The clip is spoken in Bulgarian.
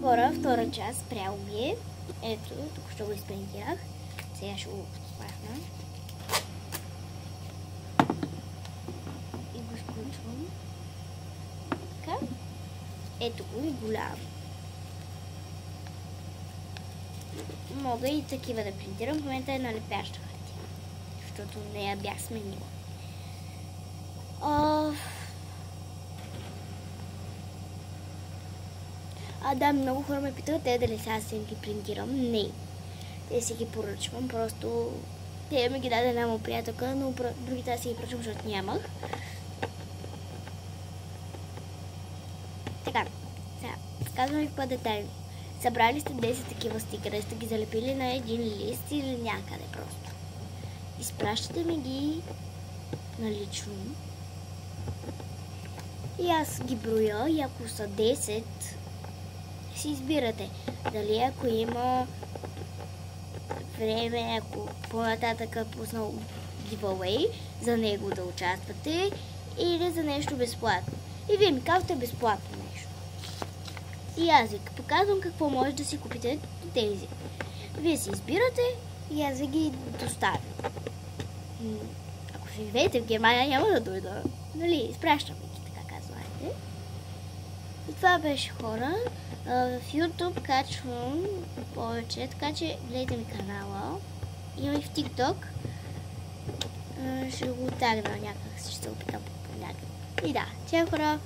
Хора, втора част спрямо ми е. Ето, тук ще го изпринтирах. Сега ще го махна. И го изключвам. Така. Ето го и голям. Мога и такива да принтирам. В момента е на лепяща хартия, защото не я бях сменила. Да, много хора ме питат, дали сега си ги принтирам. Не. Те си ги поръчвам, просто те ми ги даде една му приятелка, но другите си ги поръчвам, защото нямах. Така, сега, казвам ви по-детайлно. Събрали сте 10 такива стикера, сте ги залепили на един лист или някъде просто. Изпращате ми ги налично. И аз ги броя и ако са 10, си избирате. Дали ако има време, ако по-нататък е пуснал giveaway, за него да участвате или за нещо безплатно. И вие ми казвате безплатно нещо. И аз ви показвам какво може да си купите тези. Вие си избирате и аз ви ги доставям. Ако ще живеете в Германия, няма да дойда. Нали, изпращам ви, така казвате. И това беше, хора. В YouTube качвам повече, така че гледайте ми канала. Има и в TikTok. Ще го тагна някак, ще се опитам по някакъв. И да, чао, хора!